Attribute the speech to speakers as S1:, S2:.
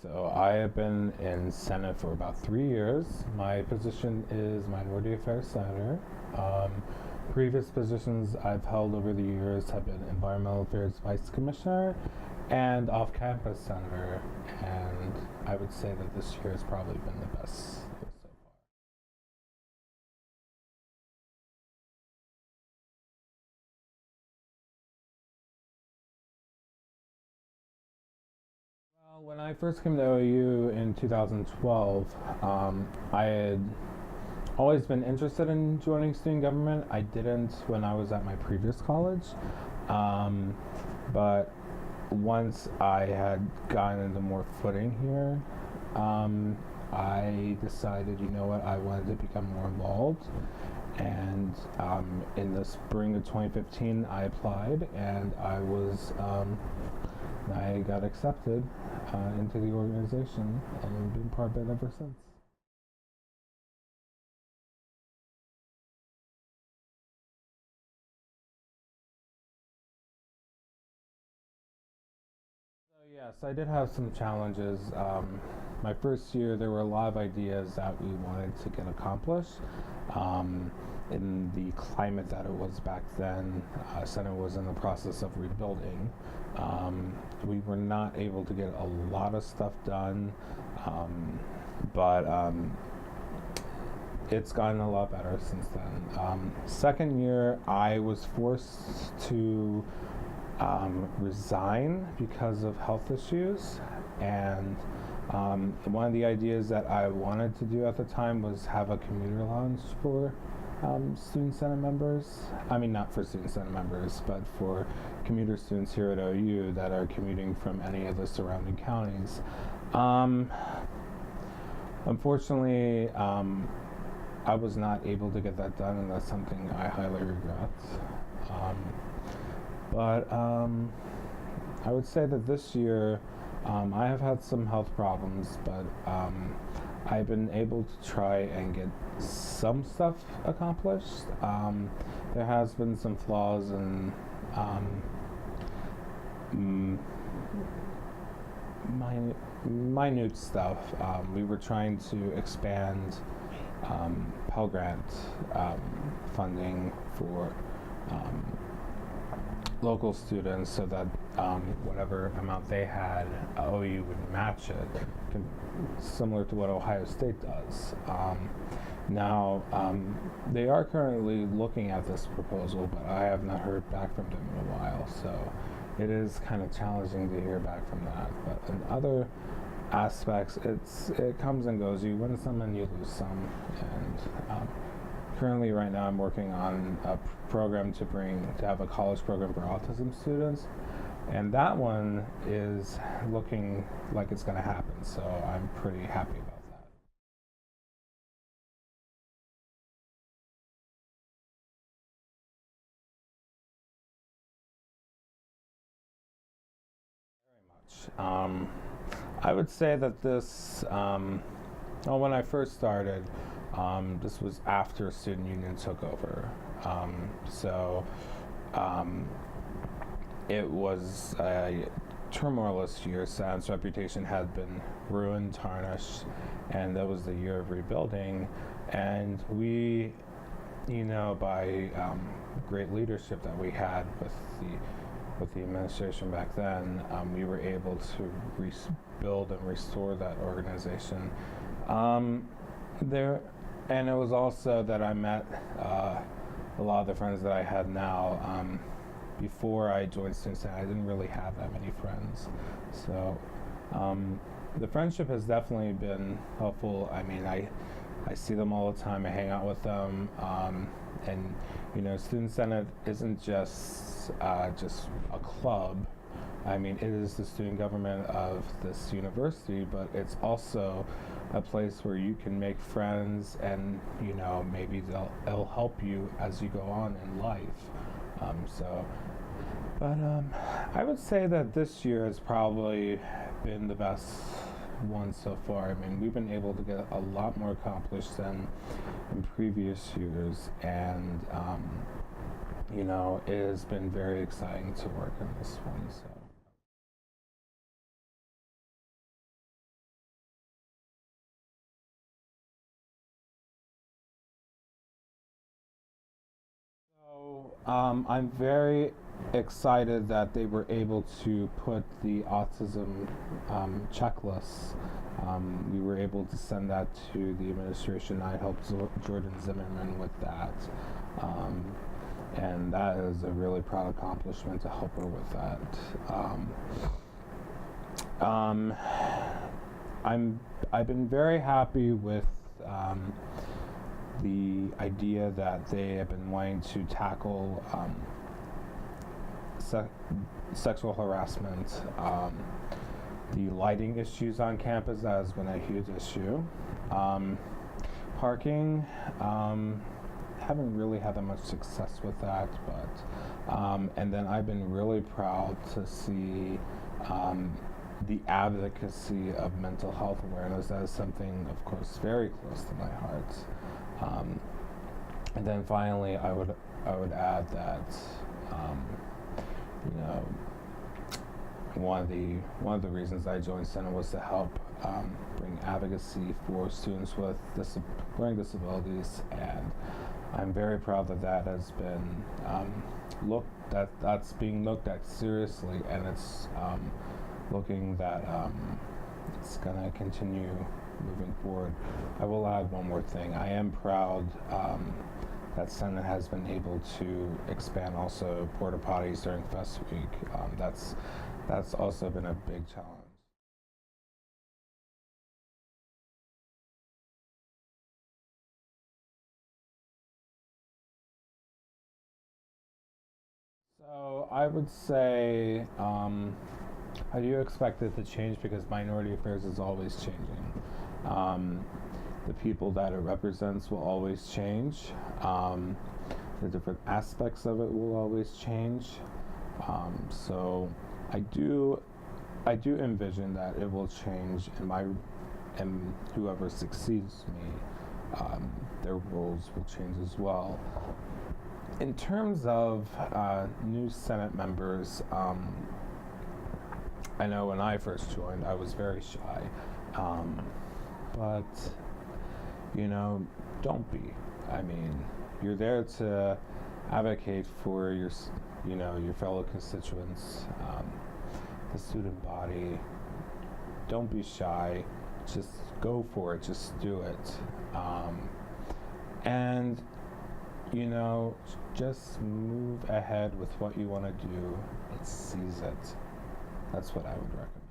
S1: So I have been in Senate for about 3 years. My position is Minority Affairs Senator. Um, Previous positions I've held over the years have been Environmental Affairs Vice Commissioner and off-campus senator. And I would say that this year has probably been the best year so far. Well, when I first came to OU in 2012, I had always been interested in joining student government. I didn't when I was at my previous college, um, but once I had gotten into more footing here, I decided, you know what, I wanted to become more involved. And in the spring of 2015, I applied, and I got accepted into the organization, and been part of it ever since. So yes, I did have some challenges. My first year, there were a lot of ideas that we wanted to get accomplished. Um, in the climate that it was back then, Senate was in the process of rebuilding. We were not able to get a lot of stuff done, but it's gotten a lot better since then. Second year, I was forced to resign because of health issues. And one of the ideas that I wanted to do at the time was have a commuter lounge for student senate members. I mean, not for student senate members, but for commuter students here at OU that are commuting from any of the surrounding counties. Um, Unfortunately, I was not able to get that done, and that's something I highly regret. Um, but I would say that this year I have had some health problems, but I've been able to try and get some stuff accomplished. There has been some flaws in um, mm, minute stuff. We were trying to expand Pell Grant um, funding for um, local students so that whatever amount they had, OU would match it, similar to what Ohio State does. Now, they are currently looking at this proposal, but I have not heard back from them in a while, so it is kind of challenging to hear back from that. But in other aspects, it comes and goes. You win some and you lose some. And currently, right now, I'm working on a program to have a college program for autism students, and that one is looking like it's going to happen. So I'm pretty happy about that. Very much. I would say that well, when I first started, this was after student union took over. So um, it was a turmoilous year. Sam's reputation had been ruined, tarnished, and that was the year of rebuilding. And we, by great leadership that we had with the administration back then, we were able to rebuild and restore that organization. There, and it was also that I met a lot of the friends that I had now. Before I joined Student Senate, I didn't really have that many friends, so the friendship has definitely been helpful. I mean, I see them all the time. I hang out with them, and Student Senate isn't just a club. I mean, it is the student government of this university, but it's also a place where you can make friends, and maybe they'll help you as you go on in life. So, but I would say that this year has probably been the best one so far. I mean, we've been able to get a lot more accomplished than in previous years, and it has been very exciting to work on this one. So. I'm very excited that they were able to put the autism checklist. We were able to send that to the administration. I helped Jordan Zimmerman with that. And that is a really proud accomplishment to help her with that. I've been very happy with the idea that they have been wanting to tackle sexual harassment. The lighting issues on campus, that has been a huge issue. Parking, haven't really had that much success with that, but and then I've been really proud to see the advocacy of mental health awareness. That is something, of course, very close to my heart. And then finally, I would add that you know, one of the reasons I joined Senate was to help bring advocacy for students with learning disabilities, and I'm very proud that that has been that's being looked at seriously, and it's looking that it's going to continue moving forward. I will add one more thing. I am proud that Senate has been able to expand also porta potties during Fest Week. That's also been a big challenge. So I would say I do expect it to change because minority affairs is always changing. The people that it represents will always change. The different aspects of it will always change. So I do envision that it will change, and whoever succeeds me, their roles will change as well. In terms of new Senate members, I know when I first joined, I was very shy, but you know, don't be. I mean, you're there to advocate for your fellow constituents, the student body. Don't be shy. Just go for it. Just do it. And just move ahead with what you want to do and seize it. That's what I would recommend.